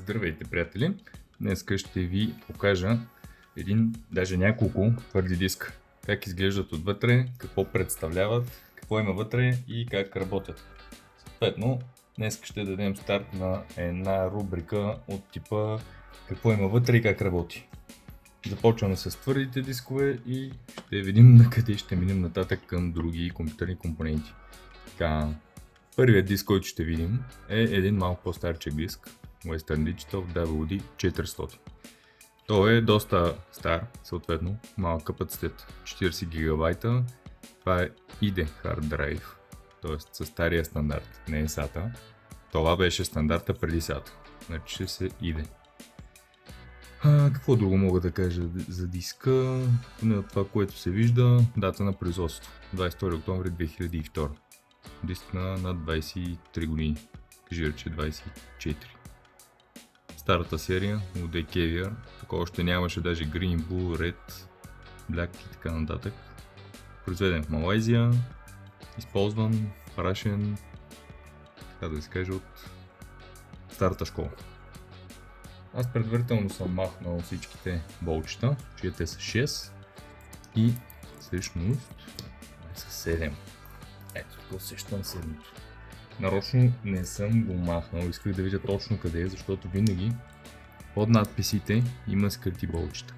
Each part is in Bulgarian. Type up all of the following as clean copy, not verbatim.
Здравейте, приятели! Днес ще ви покажа даже няколко твърди диска. Как изглеждат отвътре, какво представляват, какво има вътре и как работят. Съответно, днес ще дадем старт на една рубрика от типа какво има вътре и как работи. Започваме с твърдите дискове и ще видим на къде ще минем нататък към други компютърни компоненти. Така, първият диск, който ще видим е един малко по-старчък диск Western Digital WD-400. Той е доста стар, съответно малък капацитет, 40 ГБ. Това е IDE Hard Drive, т.е. със стария стандарт, не е SATA. Това беше стандарта преди SATA, значи ще се IDE. Какво друго мога да кажа за диска? От това, което се вижда, дата на производство 22 октомври 2002. Диск на над 23 години, кажи рече 24. Старата серия от Caviar, такова още нямаше, даже Green, Blue, Red, Black и така нататък. Произведен в Малайзия, използван, прашен, така да се каже, от старата школа. Аз предварително съм махнал всичките болчета, че те са 6 и всъщност са 7. Ето, тук усещам седмото. Нарочно не съм го махнал, исках да видя точно къде е, защото винаги под надписите има скрити болчета.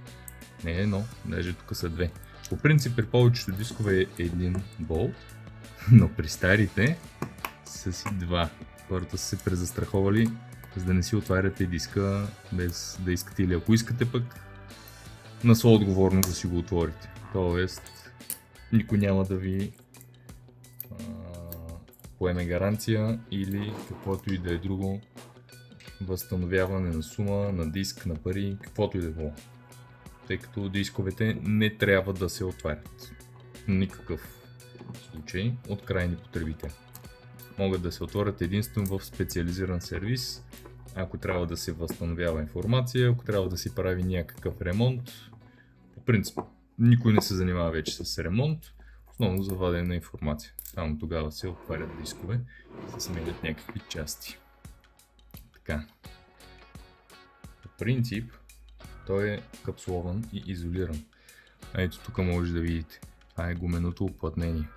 Не е едно, даже тук са две. По принцип при повечето дискове е един болт, но при старите са си два. Хората са се презастраховали, за да не си отваряте диска без да искате, или ако искате пък на своя отговорност да си го отворите. Тоест никой няма да ви поеме гаранция или каквото и да е друго, възстановяване на сума, на диск, на пари, каквото и да било. Тъй като дисковете не трябва да се отварят в никакъв случай от крайни потребители. Могат да се отворят единствено в специализиран сервис, ако трябва да се възстановява информация, ако трябва да се прави някакъв ремонт. По принцип, никой не се занимава вече с ремонт, основно за вадене на информация. Само тогава се отварят дискове и се сменят някакви части. Така. По принцип, той е капсулован и изолиран. Ето тук може да видите. Това е гуменото уплътнение,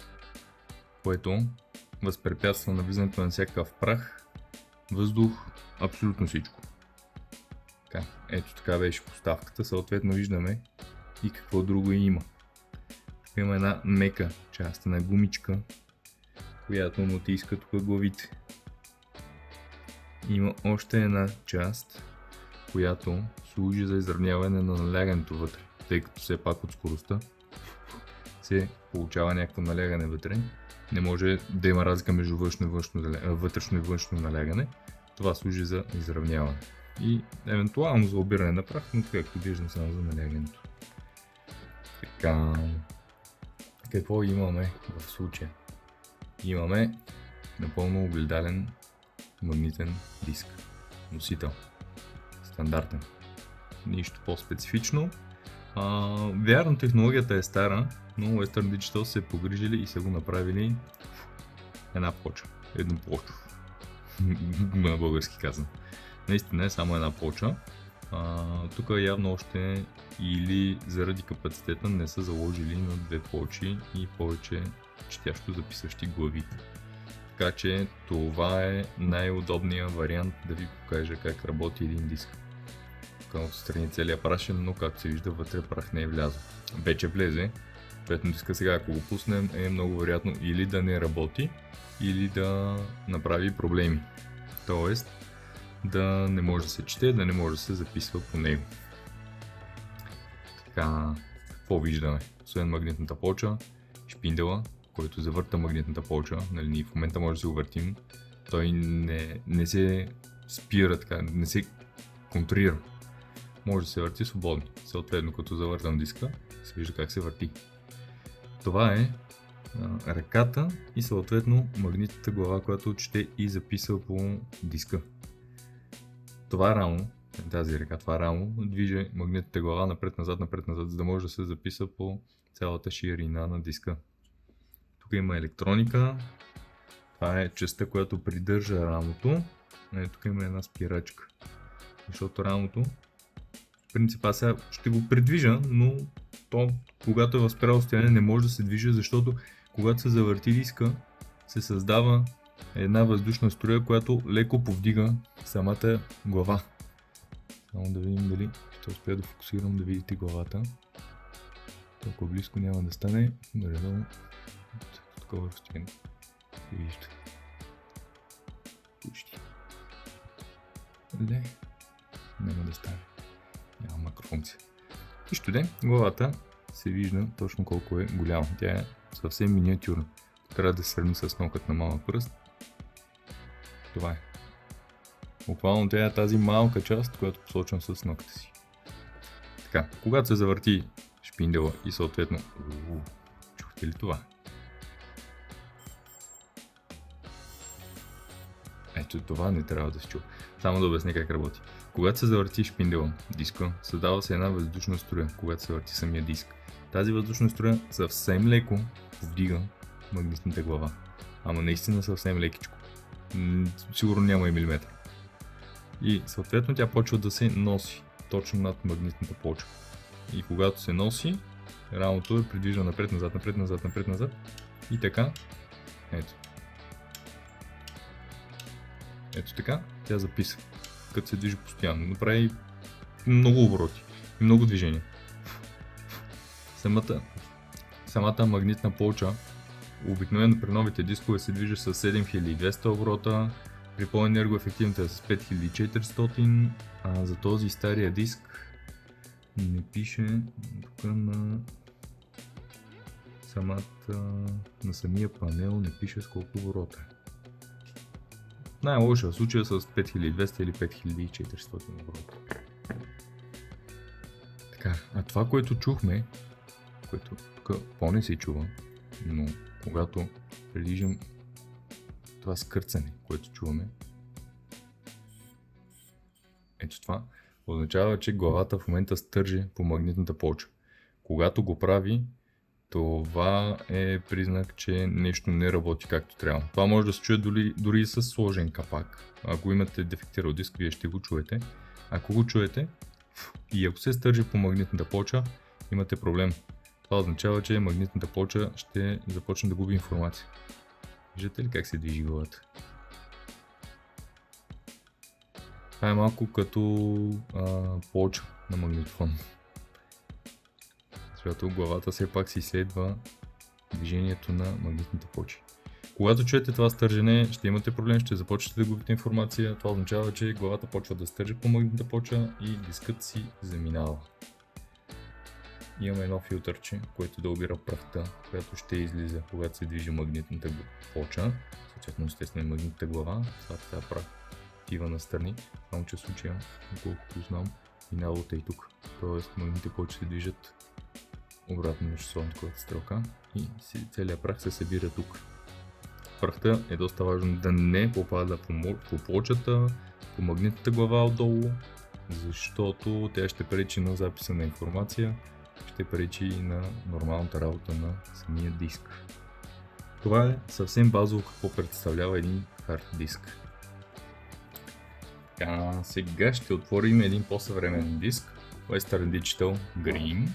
което възпрепятства навлизането на всякакъв прах, въздух, абсолютно всичко. Така. Ето така беше поставката, съответно виждаме и какво друго има. Има една мека част, една гумичка, която му тиска тук главите. Има още една част, която служи за изравняване на налягането вътре, тъй като все пак от скоростта се получава някакво налягане вътре. Не може да има разлика между вътрешно и външно налягане. Това служи за изравняване и евентуално за обиране на прах, но както виждам само за налягането. Така. Какво имаме в случая? Имаме напълно огледален магнитен диск. Носител. Стандартен. Нищо по-специфично. Вярно, технологията е стара, но Western Digital се погрижили и са го направили една плоча. Едно плочо. На български казвам. Наистина е само една плоча. Тук явно още или заради капацитета не са заложили на две плочи и повече четящо записващи глави. Така че това е най-удобният вариант да ви покажа как работи един диск. Тук отстрани целият прашен, но както се вижда вътре прах не е влязъл. Вече влезе, съответно диска сега ако го пуснем е много вероятно или да не работи, или да направи проблеми. Тоест да не може да се чете, да не може да се записва по него. Така, какво виждаме? Освен магнитната плоча, шпиндела, който завърта магнитната плоча, нали, ние в момента може да се го въртим, той не се спира така, не се контролира. Може да се върти свободно. Съответно, като завъртам диска, се вижда как се върти. Това е ръката и съответно магнитната глава, която чете и записва по диска. Това рамо, тази ръка, това рамо движи магнитната глава напред-назад, за да може да се записва по цялата ширина на диска. Тук има електроника. Това е частта, която придържа рамото. Тук има една спирачка. Защото рамото, в принцип аз сега ще го придвижа, но то, когато е в спряло състояние, не може да се движи, защото когато се завърти диска, се създава една въздушна струя, която леко повдига самата глава. Само да видим дали ще успея да фокусирам да видите главата. Толкова близко няма да стане. Горе-долу от такова разстояние. Вижте. Почти. Не. Няма да стане. Няма макрофункция. И ще де, главата се вижда точно колко е голяма. Тя е съвсем миниатюрна. Трябва да се сравни с нокът на малък пръст. Това е. Буквално тя е тази малка част, която посочвам с ноката си. Така, когато се завърти шпиндела и съответно... Чухте ли това? Ето това не трябва да се чува. Само да обясня как работи. Когато се завърти шпиндела, диска, създава се една въздушна струя, когато се върти самия диск. Тази въздушна струя съвсем леко повдига магнитната глава. Ама наистина съвсем лекичко. Сигурно няма и милиметър. И съответно тя почва да се носи точно над магнитната плоча. И когато се носи, рамото е придвижва напред-назад, напред-назад, напред-назад. И така, ето. Ето така, тя записва, като се движи постоянно. Направи много обороти и много движения. Самата магнитна плоча обикновено при новите дискове се движи с 7200 оборота, при по-енергоефективната е с 5400, а за този стария диск не пише тук на самия панел, не пише с колко оборота. Най-лошия случай е с 5200 или 5400 оборота. Така, а това, което чухме, което тук по-не се чува, но когато прилижим това скърцане, което чуваме, ето това означава, че главата в момента стърже по магнитната плоча. Когато го прави, това е признак, че нещо не работи както трябва. Това може да се чуе дори с сложен капак. Ако имате дефектирал диск, вие ще го чуете. Ако го чуете и ако се стържи по магнитната плоча, имате проблем. Това означава, че магнитната плоча ще започне да губи информация. Виждате ли как се движи главата? Това е малко като плоча на магнитофон. Защото главата все пак си следва движението на магнитните плочи. Когато чуете това стържене, ще имате проблем, ще започнете да губите информация. Това означава, че главата почва да стържи по магнитната плоча и дискът си заминава. Имаме едно филтърче, което да обира прахта, която ще излиза, когато се движи магнитната плоча. Съответно, естествено, магнитната глава. Това прах отива настрани, само че в случая, колкото знам, миналото е и тук. Тоест, магнитните плочи се движат обратно на часовниковата стрелка и целият прах се събира тук. Прахта е доста важно да не попада по плочата, по магнитната глава отдолу, защото тя ще пречи на записа на информация, ще пречи и на нормалната работа на самия диск. Това е съвсем базово какво представлява един хард диск. Сега ще отворим един по-съвременен диск, Western Digital Green.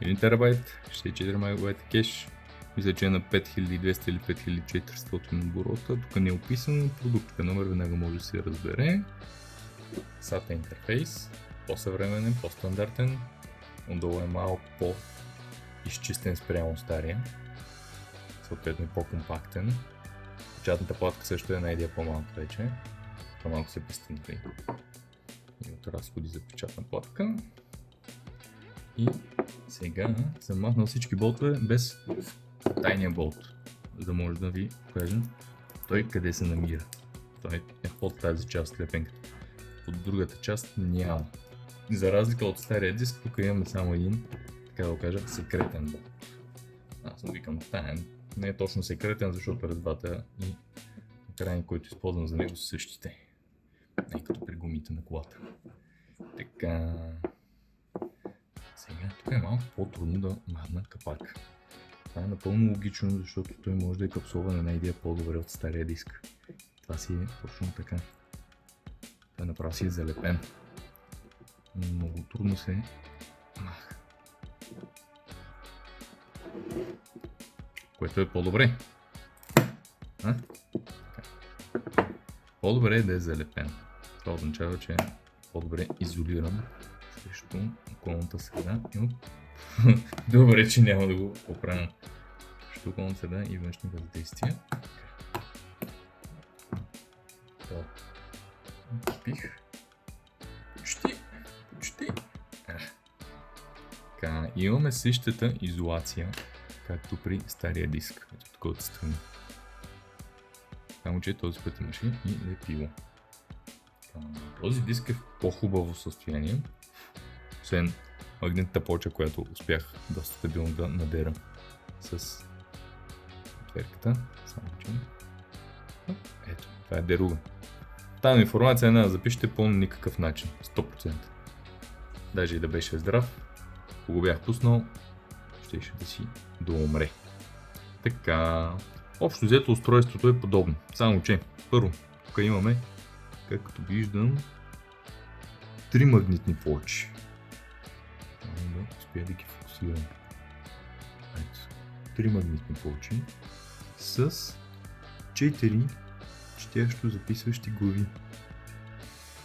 1 терабайт, 64 МБ кеш, мисля, че е на 5200 или 5400 оборота. Тук не е описано, продуктовия номер веднага може да се разбере. SATA интерфейс, по-съвременен, по-стандартен, отдолу е малко по-изчистен спрямо стария, съответно по-компактен. Печатната платка също е една идея по-малка вече, по-малко се пестинкли и от разходи за печатна платка. И сега съм махнал всички болтове без тайния болт, за да може да ви покажа той къде се намира. Той е под тази част лепенката. От другата част няма. За разлика от стария диск, тук имаме само един, така да го кажа, секретен болт. Аз му викам таен. Не е точно секретен, защото резбата и крайни, които използвам за него са същите. Не като при гумите на колата. Така. Сега тук е малко по-трудно да махна капак. Това е напълно логично, защото той може да е капсулван една идея по-добре от стария диск. Това си е точно така. Това е направо си е залепен. Много трудно се маха. Което е по-добре. По-добре е да е залепен. Това означава, че е по-добре изолиран срещу околната среда. Добре, че няма да го поправям. Срещу околната среда и външни въздействия. Пих. Почти. Така, имаме същата изолация, както при стария диск. Ето тук отстрани. Само че този път имаше и лепило. Този диск е в по-хубаво състояние. Освен магнитната плоча, която успях доста стабилно да надера с отверката. Само че... Ето, това е деруга. Тази информация не да запишете по никакъв начин. 100%. Даже и да беше здрав, ако го бях пуснал, ще да си доумре. Така, общо взето устройството е подобно. Само че, първо, тук имаме, както виждам, 3 магнитни плочи. Трябва да успея да ги фокусирам. Ето, 3 магнитни плочи с 4 четящо записващи глави.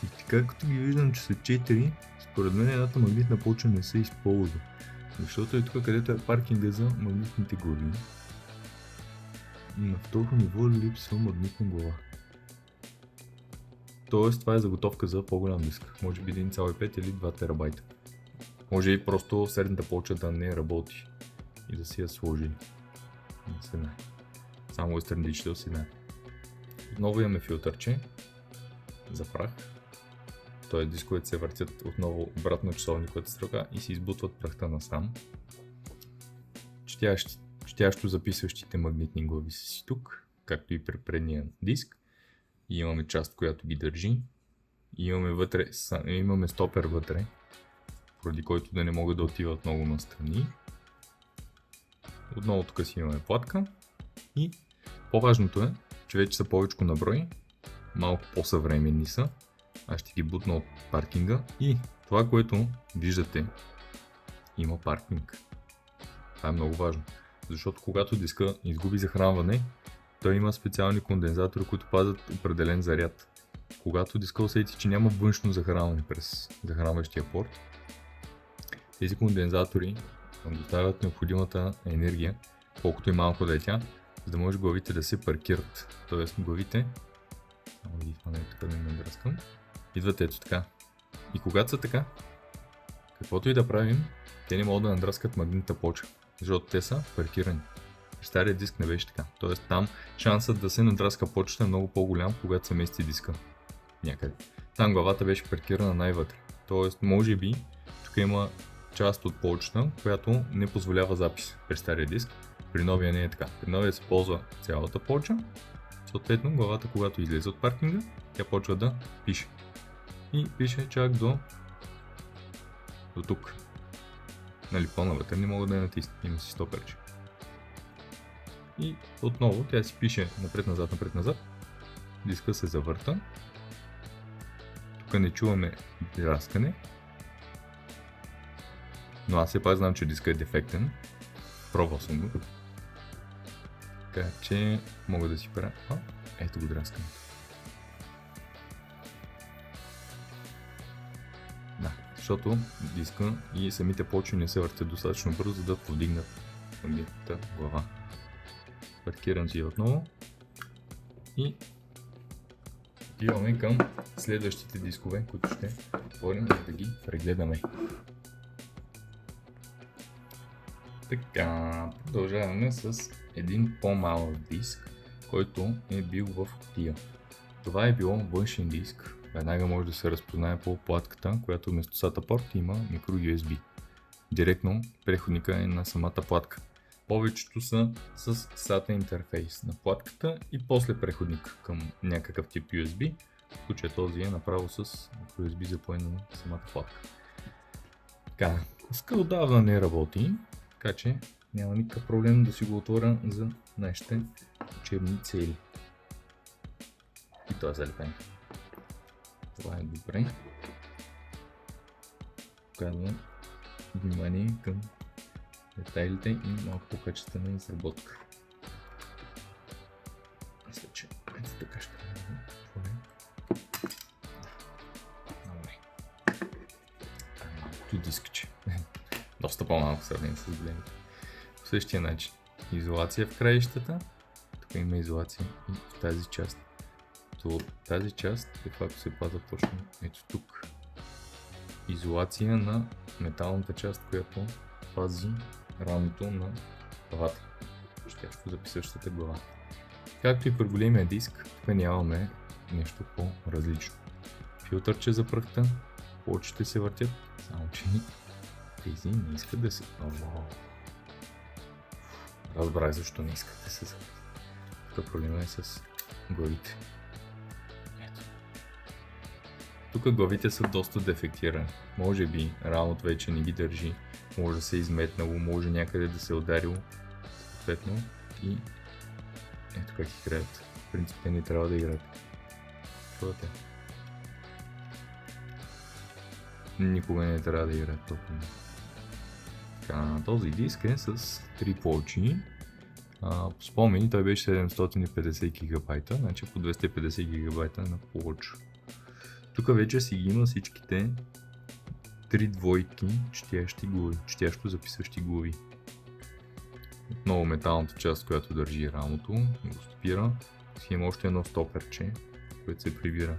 И така, като ги виждам, че са 4, според мен едната магнитна плоча не се използва. Защото е тук, където е паркинга за магнитните глави. И на второ ниво липсва магнитна глава. Тоест, това е заготовка за по-голям диск. Може би 1,5 или 2 терабайта. Може и просто средната плоча да не работи и да си я сложи. Не се знае. Само Western Digital си знае. Отново имаме филтърче за прах. Т.е. дисковете се въртят отново обратно часовниковата стрелка и се избутват прахта насам. Четящо записващите магнитни глави са си тук, както и при предния диск. И имаме част, която ги държи. И имаме стопер вътре, поради който да не могат да отиват много настрани. Отново тук си имаме платка. И по-важното е, че вече са повече на брой, малко по-съвременни са. Аз ще ги бутна от паркинга и това, което виждате, има паркинг. Това е много важно, защото когато диска изгуби захранване, той има специални кондензатори, които пазят определен заряд. Когато диска усети, че няма външно захранване през захранващия порт, тези кондензатори доставят необходимата енергия, колкото и малко да е тя, за да може главите да се паркират. Тоест главите, тук да не надръскам, идват ето така. И когато са така, каквото и да правим, те не могат да надръскат магнитната плоча, защото те са паркирани. Стария диск не беше така. Тоест там шансът да се надраска плочата е много по-голям, когато се мести диска някъде. Там главата беше паркирана най-вътре. Тоест може би тук има част от плочата, която не позволява запис при стария диск. При новия не е така. При новия се ползва цялата плоча. Съответно главата, когато излезе от паркинга, тя почва да пише. И пише чак до тук. Нали, по-навътре не мога да я натисна. Има си стоперче. И отново тя си пише напред-назад. Диска се завърта. Тук не чуваме драскане. Но аз все пак знам, че диска е дефектен. Пробвал съм го. Така че мога да си правя. Ето го драскането. Да, защото диска и самите плочи не се въртят достатъчно бързо, за да повдигнат магнитната глава. Паркирам си отново и отиваме към следващите дискове, които ще отворим, за да ги прегледаме. Така, продължаваме с един по-малък диск, който е бил в кутия. Това е било външен диск. Веднага може да се разпознае по платката, която вместо SATA порт има микро USB. Директно преходника е на самата платка. Повечето са с SATA интерфейс на платката и после преходник към някакъв тип USB. В случая този е направо с USB запоен на самата платка. Така, диска отдавна не работи, така че няма никакъв проблем да си го отворя за нашите учебни цели. И това е залепен. Това е добре. Показва внимание към детайлите и малко по-качествена изработка. Мисля, че ето така ще бъде. Добре. Малкото дискче. Доста по-малко сравнение с големите. По същия начин. Изолация в краищата. Тук има изолация и в тази част. Тази част е факто се пада точно ето тук. Изолация на металната част, която пази рамото на главата. Щящо записващата глава. Както и при големия диск, тук нямаме нещо по-различно. Филтърче за пръхта, плочите се въртят, само че тези не искат да се... Разбрах защо не искат да се завъртят. Тук проблема е с главите. Ето. Тук главите са доста дефектирани. Може би рамото вече не ги държи, може да се е изметнало, може някъде да се е ударило. Съответно и ето как играят. В принцип те не трябва да играят. Чувате? Никога не трябва да играят толкова. Така, този диск е с 3 плочи. По спомени той беше 750 гигабайта, значи по 250 гигабайта на плоч. Тук вече си ги има всичките 3 двойки четящи глави, четящо записващи глави. Отново металната част, която държи рамото, го спира. Си има още едно стоперче, което се прибира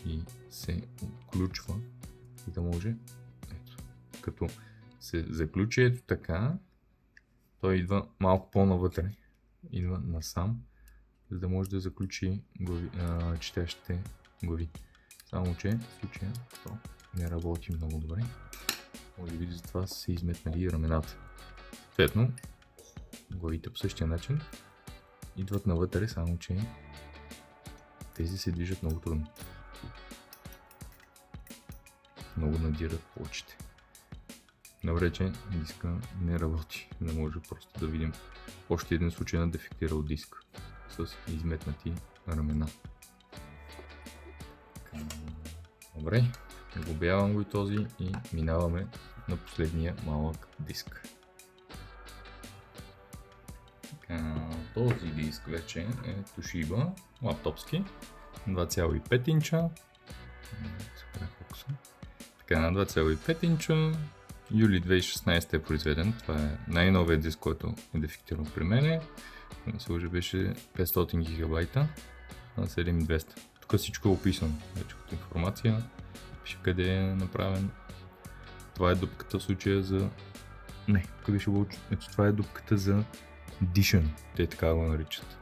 и се отключва, за да може, ето, като се заключи ето така, той идва малко по-навътре, идва насам, за да може да заключи четящите глави. Само че в случая то не работи много добре. Може би затова са се изметнали и рамената. Съответно, главите по същия начин идват навътре, само че тези се движат много трудно. Много надират плочите. Добре, че диска не работи. Не може просто да видим още един случай на дефектирал диск с изметнати рамена. Добре, глобявам го и този и минаваме на последния малък диск. Този диск вече е Toshiba лаптопски, 2,5 инча. Така, на 2,5 инча, юли 2016 е произведен. Това е най-новият диск, който е дефектиран при мен. Може беше 500 гигабайта на 7200. Тук всичко е описано вече като информация. Пише къде е направен. Това е дупката в случая за... Не, къде ще го... Ето това е дупката за дишан. Те така го наричат.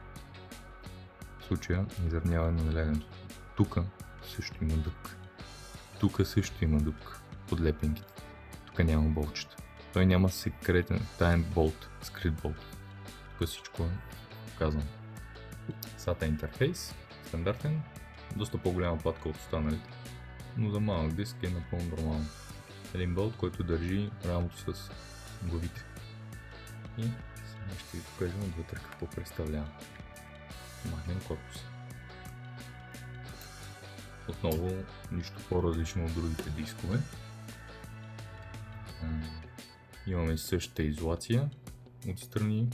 В случая изравняване на налягането. Тук също има дупка. Тук също има дупка под лепенките. Тук няма болчета. Той няма секретен таен болт, скрит болт. Тук всичко е показано. SATA интерфейс, стандартен, доста по-голяма платка от останалите, но за малък диск е напълно нормално. Един болт, който държи рамото с главите. И сега ще ви покажем отвътре какво представлява. Махнем корпуса. Отново нищо по-различно от другите дискове. Имаме същата изолация отстрани.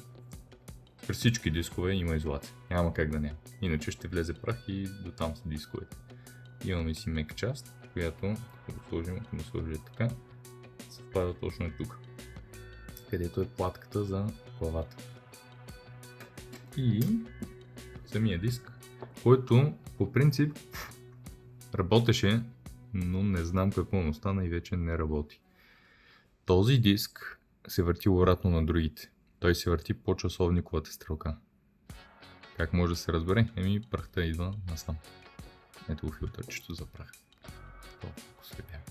При всички дискове има изолация. Няма как да няма. Иначе ще влезе прах и до там са дисковете. Имаме си мека част, която, ако го сложим, ако го сложим така, съвпада точно и тук, където е платката за главата. И самия диск, който по принцип работеше, но не знам какво му стана и вече не работи. Този диск се върти обратно на другите. Той се върти по часовниковата стрелка. Как може да се разбере? Прахта идва насам. Ето го филтърчето за прах. Толкова се бяга.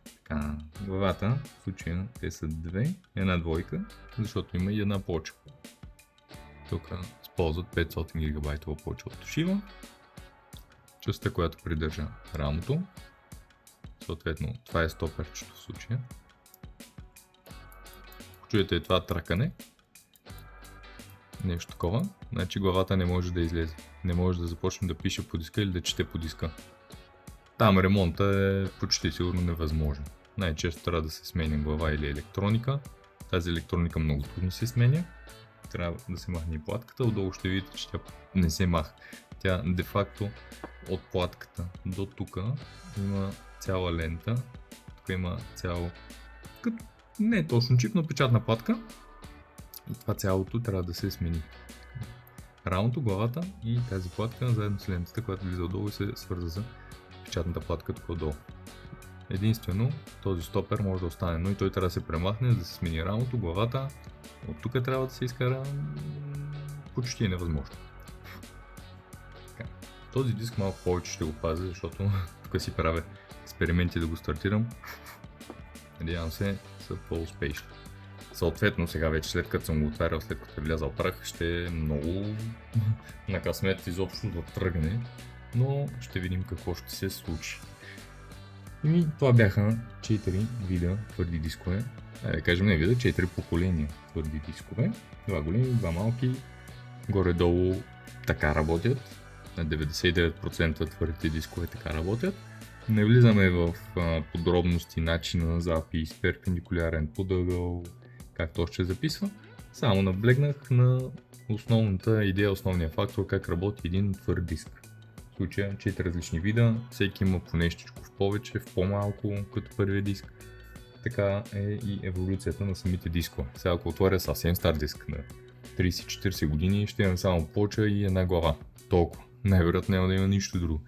Така, главата, в случая те са две, една двойка, защото има и една плоча. Тук използват 500 гигабайтова плоча от Toshiba. Частта, която придържа рамото. Съответно, това е стоперчето в случая. Чуете това тракане. Нещо такова. Значи главата не може да излезе. Не може да започне да пише по диска или да чете по диска. Там ремонта е почти сигурно невъзможен. Най-често трябва да се сменя глава или електроника. Тази електроника много трудно се сменя. Трябва да се махне и платката. Отдолу ще видите, че тя не се маха. Тя де-факто от платката до тук има цяла лента. Тук има цяло... Не е точно чип, но печатна платка. И това цялото трябва да се смени. Рамото, главата и тази платка заедно с лентата, която влиза отдолу и се свърза за печатната платка тук отдолу. Единствено този стопер може да остане, но и той трябва да се премахне, да се смени рамото, главата. От тук трябва да се изкара почти невъзможно. Така. Този диск малко повече ще го пазя, защото тук си правя експерименти да го стартирам. Надявам се са по-успешни. Съответно сега вече след като съм го отварял, след като е влязал прах, ще е много на късмет изобщо да тръгне, но ще видим какво ще се случи. И това бяха 4 вида твърди дискове. Да кажем не вида, 4 поколения твърди дискове. 2 големи, 2 малки. Горе-долу така работят. На 99% твърдите дискове така работят. Не влизаме в подробности, начина на запис, перпендикулярен подъгъл, как то ще записва. Само наблегнах на основната идея, основния фактор, как работи един твърд диск. В случая 4 различни вида, всеки има по нещичко в повече, в по-малко, като първия диск. Така е и еволюцията на самите дискове. Сега ако отворя съвсем стар диск на 30-40 години, ще имам само плоча и една глава. Толкова. Най-вероятно няма да има нищо друго.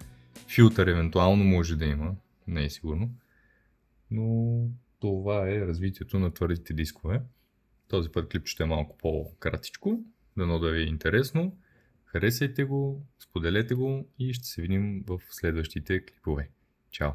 Филтър евентуално може да има, не е сигурно. Но това е развитието на твърдите дискове. Този път клип ще е малко по-кратичко, дано да ви е интересно. Харесайте го, споделете го и ще се видим в следващите клипове. Чао!